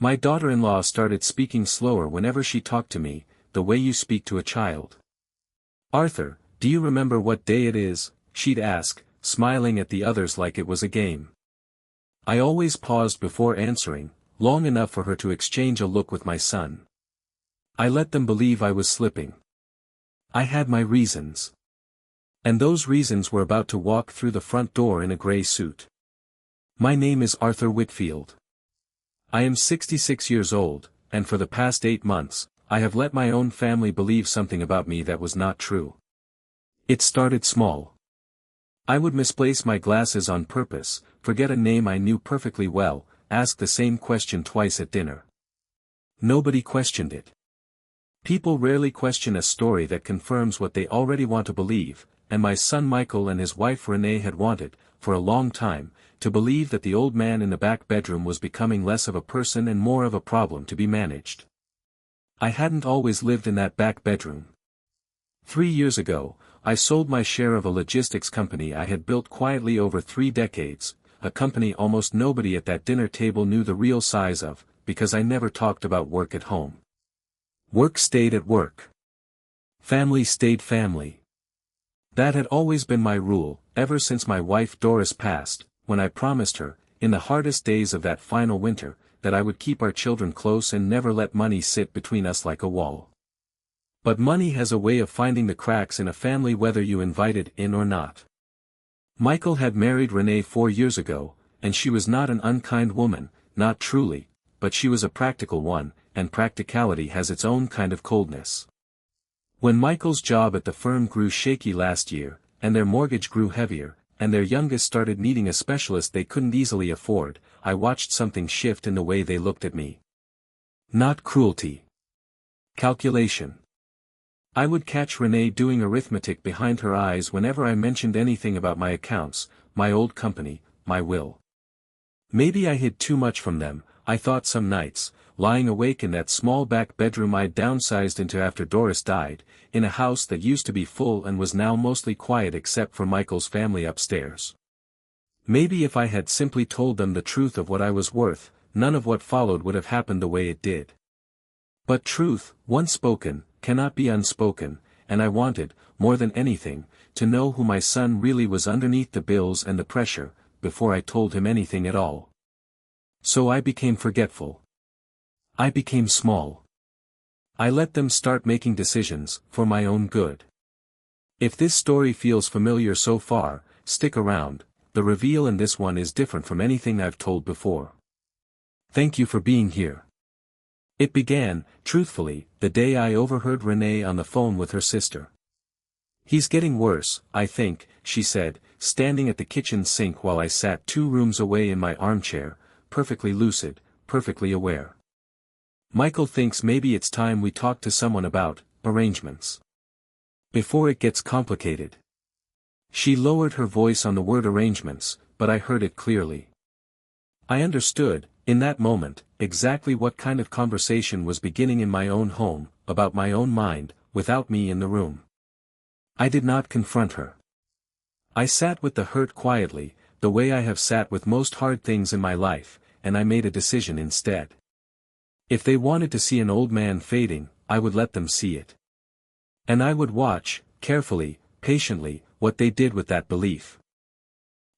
My daughter-in-law started speaking slower whenever she talked to me, the way you speak to a child. Arthur, do you remember what day it is? She'd ask, smiling at the others like it was a game. I always paused before answering, long enough for her to exchange a look with my son. I let them believe I was slipping. I had my reasons. And those reasons were about to walk through the front door in a gray suit. My name is Arthur Whitfield. I am 66 years old, and for the past 8 months, I have let my own family believe something about me that was not true. It started small. I would misplace my glasses on purpose, forget a name I knew perfectly well, ask the same question twice at dinner. Nobody questioned it. People rarely question a story that confirms what they already want to believe, and my son Michael and his wife Renee had wanted, for a long time, to believe that the old man in the back bedroom was becoming less of a person and more of a problem to be managed. I hadn't always lived in that back bedroom. 3 years ago, I sold my share of a logistics company I had built quietly over 3 decades, a company almost nobody at that dinner table knew the real size of, because I never talked about work at home. Work stayed at work. Family stayed family. That had always been my rule, ever since my wife Doris passed, when I promised her, in the hardest days of that final winter, that I would keep our children close and never let money sit between us like a wall. But money has a way of finding the cracks in a family whether you invite it in or not. Michael had married Renee 4 years ago, and she was not an unkind woman, not truly, but she was a practical one, and practicality has its own kind of coldness. When Michael's job at the firm grew shaky last year, and their mortgage grew heavier, and their youngest started needing a specialist they couldn't easily afford, I watched something shift in the way they looked at me. Not cruelty. Calculation. I would catch Renee doing arithmetic behind her eyes whenever I mentioned anything about my accounts, my old company, my will. Maybe I hid too much from them, I thought some nights, lying awake in that small back bedroom I'd downsized into after Doris died, in a house that used to be full and was now mostly quiet except for Michael's family upstairs. Maybe if I had simply told them the truth of what I was worth, none of what followed would have happened the way it did. But truth, once spoken, cannot be unspoken, and I wanted, more than anything, to know who my son really was underneath the bills and the pressure, before I told him anything at all. So I became forgetful. I became small. I let them start making decisions, for my own good. If this story feels familiar so far, stick around, the reveal in this one is different from anything I've told before. Thank you for being here. It began, truthfully, the day I overheard Renee on the phone with her sister. He's getting worse, I think, she said, standing at the kitchen sink while I sat 2 rooms away in my armchair, perfectly lucid, perfectly aware. Michael thinks maybe it's time we talk to someone about arrangements. Before it gets complicated. She lowered her voice on the word arrangements, but I heard it clearly. I understood, in that moment, exactly what kind of conversation was beginning in my own home, about my own mind, without me in the room. I did not confront her. I sat with the hurt quietly, the way I have sat with most hard things in my life, and I made a decision instead. If they wanted to see an old man fading, I would let them see it. And I would watch, carefully, patiently, what they did with that belief.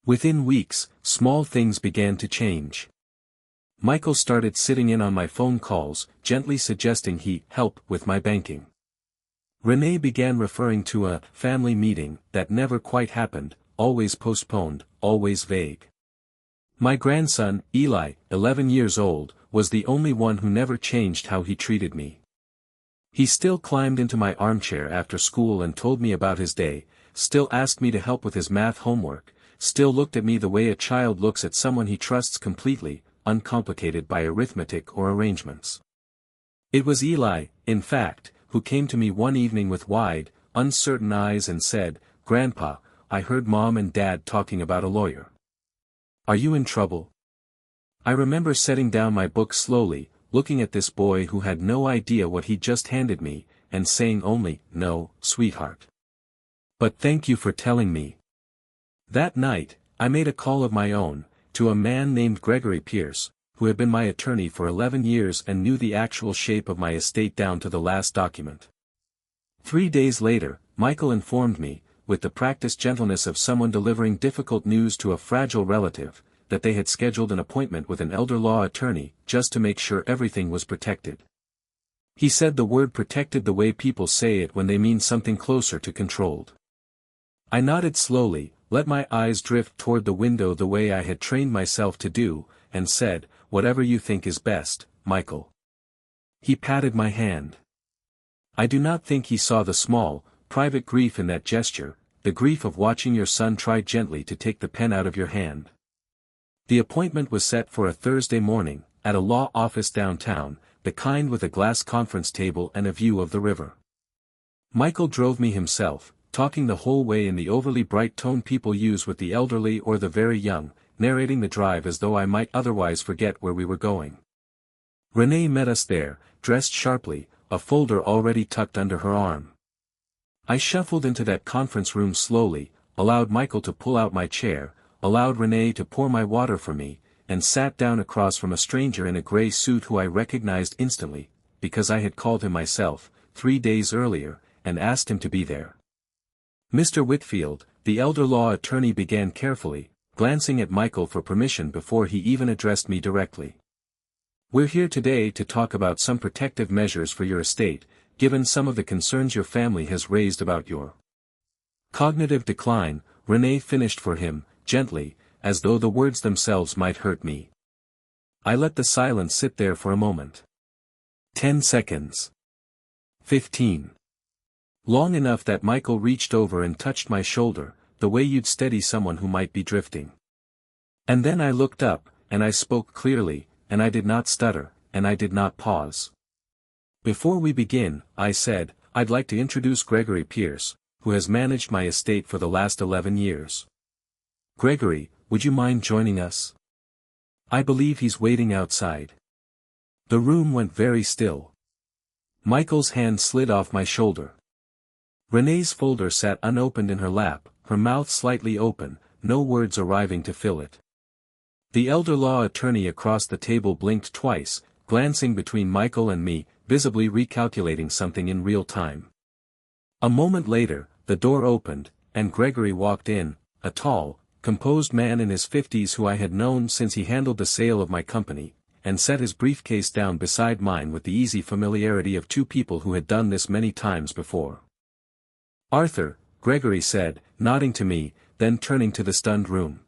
Within weeks, small things began to change. Michael started sitting in on my phone calls, gently suggesting he help with my banking. Renee began referring to a family meeting that never quite happened, always postponed, always vague. My grandson, Eli, 11 years old, was the only one who never changed how he treated me. He still climbed into my armchair after school and told me about his day, still asked me to help with his math homework, still looked at me the way a child looks at someone he trusts completely, uncomplicated by arithmetic or arrangements. It was Eli, in fact, who came to me one evening with wide, uncertain eyes and said, "Grandpa, I heard Mom and Dad talking about a lawyer. Are you in trouble?" I remember setting down my book slowly, looking at this boy who had no idea what he'd just handed me, and saying only, "No, sweetheart. But thank you for telling me." That night, I made a call of my own, to a man named Gregory Pierce, who had been my attorney for 11 years and knew the actual shape of my estate down to the last document. 3 days later, Michael informed me, with the practiced gentleness of someone delivering difficult news to a fragile relative, that they had scheduled an appointment with an elder law attorney, just to make sure everything was protected. He said the word protected the way people say it when they mean something closer to controlled. I nodded slowly, let my eyes drift toward the window the way I had trained myself to do, and said, "Whatever you think is best, Michael." He patted my hand. I do not think he saw the small, private grief in that gesture, the grief of watching your son try gently to take the pen out of your hand. The appointment was set for a Thursday morning, at a law office downtown, the kind with a glass conference table and a view of the river. Michael drove me himself, talking the whole way in the overly bright tone people use with the elderly or the very young, narrating the drive as though I might otherwise forget where we were going. Renee met us there, dressed sharply, a folder already tucked under her arm. I shuffled into that conference room slowly, allowed Michael to pull out my chair, allowed Renee to pour my water for me, and sat down across from a stranger in a gray suit who I recognized instantly, because I had called him myself, 3 days earlier, and asked him to be there. Mr. Whitfield, the elder law attorney, began carefully, glancing at Michael for permission before he even addressed me directly. "We're here today to talk about some protective measures for your estate, given some of the concerns your family has raised about your cognitive decline," Renee finished for him, gently, as though the words themselves might hurt me. I let the silence sit there for a moment. 10 seconds. 15. Long enough that Michael reached over and touched my shoulder, the way you'd steady someone who might be drifting. And then I looked up, and I spoke clearly, and I did not stutter, and I did not pause. "Before we begin," I said, "I'd like to introduce Gregory Pierce, who has managed my estate for the last 11 years. Gregory, would you mind joining us? I believe he's waiting outside." The room went very still. Michael's hand slid off my shoulder. Renee's folder sat unopened in her lap, her mouth slightly open, no words arriving to fill it. The elder law attorney across the table blinked twice, glancing between Michael and me, visibly recalculating something in real time. A moment later, the door opened, and Gregory walked in, a tall, composed man in his 50s who I had known since he handled the sale of my company, and set his briefcase down beside mine with the easy familiarity of two people who had done this many times before. "Arthur," Gregory said, nodding to me, then turning to the stunned room.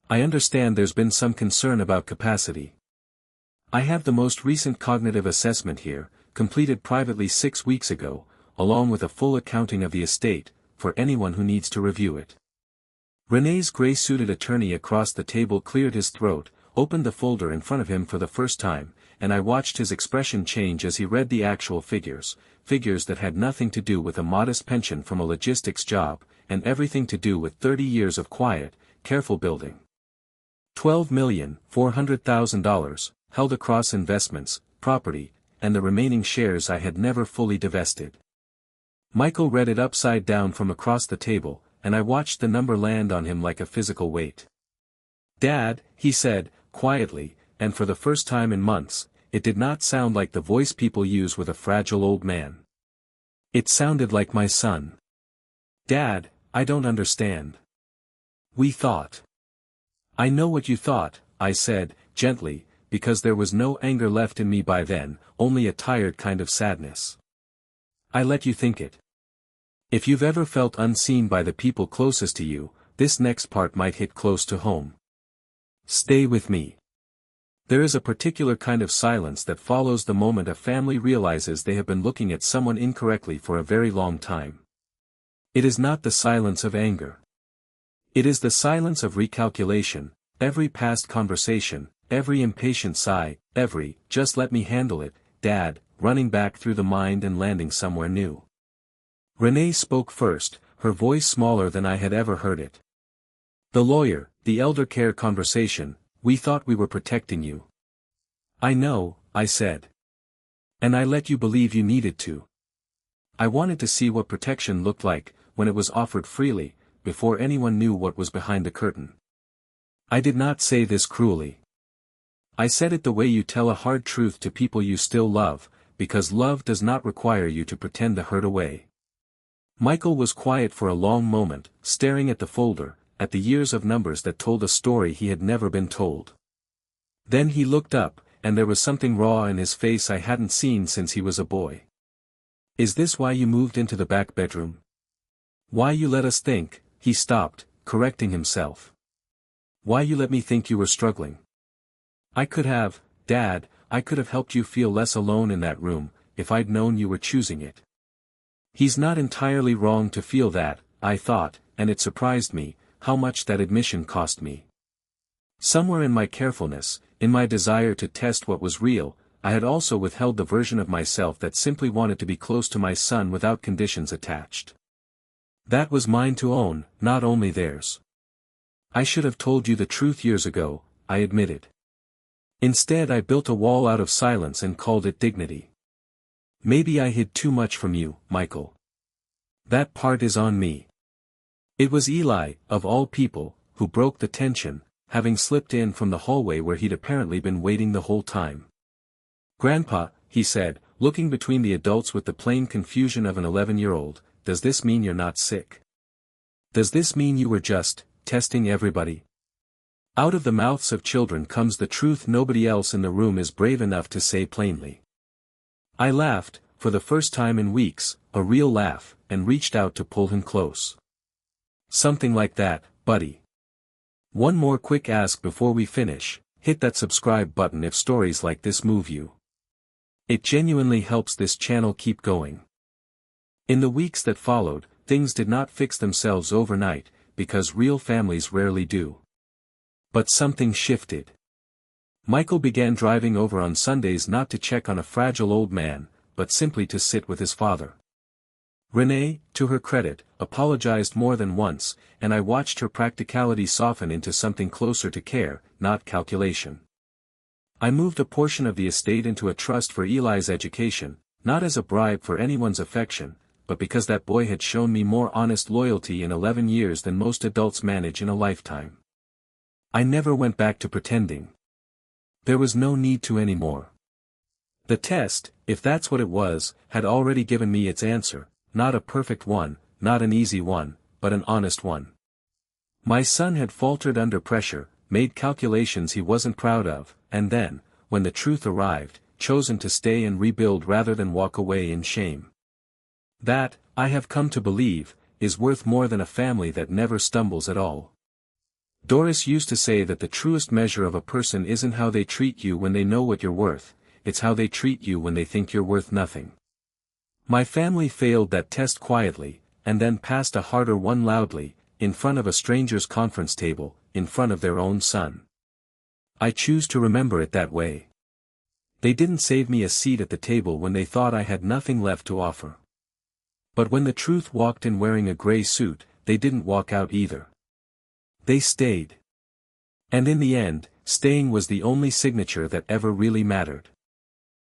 "I understand there's been some concern about capacity. I have the most recent cognitive assessment here, completed privately 6 weeks ago, along with a full accounting of the estate, for anyone who needs to review it." Renee's gray-suited attorney across the table cleared his throat, opened the folder in front of him for the first time, and I watched his expression change as he read the actual figures that had nothing to do with a modest pension from a logistics job, and everything to do with 30 years of quiet, careful building. $12,400,000, held across investments, property, and the remaining shares I had never fully divested. Michael read it upside down from across the table, and I watched the number land on him like a physical weight. "Dad," he said, quietly, and for the first time in months, it did not sound like the voice people use with a fragile old man. It sounded like my son. "Dad, I don't understand. We thought." "I know what you thought," I said, gently, because there was no anger left in me by then, only a tired kind of sadness. "I let you think it. If you've ever felt unseen by the people closest to you, this next part might hit close to home. Stay with me. There is a particular kind of silence that follows the moment a family realizes they have been looking at someone incorrectly for a very long time. It is not the silence of anger. It is the silence of recalculation, every past conversation, every impatient sigh, every, "just let me handle it, Dad," running back through the mind and landing somewhere new. Renee spoke first, her voice smaller than I had ever heard it. "The lawyer, the elder care conversation, we thought we were protecting you." "I know," I said. "And I let you believe you needed to. I wanted to see what protection looked like, when it was offered freely, before anyone knew what was behind the curtain. I did not say this cruelly. I said it the way you tell a hard truth to people you still love, because love does not require you to pretend the hurt away. Michael was quiet for a long moment, staring at the folder, at the years of numbers that told a story he had never been told. Then he looked up, and there was something raw in his face I hadn't seen since he was a boy. Is this why you moved into the back bedroom? Why you let us think? He stopped, correcting himself. Why you let me think you were struggling? I could have, Dad, I could have helped you feel less alone in that room, if I'd known you were choosing it. He's not entirely wrong to feel that, I thought, and it surprised me, how much that admission cost me. Somewhere in my carefulness, in my desire to test what was real, I had also withheld the version of myself that simply wanted to be close to my son without conditions attached. That was mine to own, not only theirs. I should have told you the truth years ago, I admitted. Instead I built a wall out of silence and called it dignity. Maybe I hid too much from you, Michael. That part is on me. It was Eli, of all people, who broke the tension, having slipped in from the hallway where he'd apparently been waiting the whole time. Grandpa, he said, looking between the adults with the plain confusion of an 11-year-old, does this mean you're not sick? Does this mean you were just testing everybody? Out of the mouths of children comes the truth nobody else in the room is brave enough to say plainly. I laughed, for the first time in weeks, a real laugh, and reached out to pull him close. Something like that, buddy. One more quick ask before we finish, hit that subscribe button if stories like this move you. It genuinely helps this channel keep going. In the weeks that followed, things did not fix themselves overnight, because real families rarely do. But something shifted. Michael began driving over on Sundays not to check on a fragile old man, but simply to sit with his father. Renee, to her credit, apologized more than once, and I watched her practicality soften into something closer to care, not calculation. I moved a portion of the estate into a trust for Eli's education, not as a bribe for anyone's affection, but because that boy had shown me more honest loyalty in 11 years than most adults manage in a lifetime. I never went back to pretending. There was no need to anymore. The test, if that's what it was, had already given me its answer, not a perfect one, not an easy one, but an honest one. My son had faltered under pressure, made calculations he wasn't proud of, and then, when the truth arrived, chosen to stay and rebuild rather than walk away in shame. That, I have come to believe, is worth more than a family that never stumbles at all. Doris used to say that the truest measure of a person isn't how they treat you when they know what you're worth, it's how they treat you when they think you're worth nothing. My family failed that test quietly, and then passed a harder one loudly, in front of a stranger's conference table, in front of their own son. I choose to remember it that way. They didn't save me a seat at the table when they thought I had nothing left to offer. But when the truth walked in wearing a gray suit, they didn't walk out either. They stayed. And in the end, staying was the only signature that ever really mattered.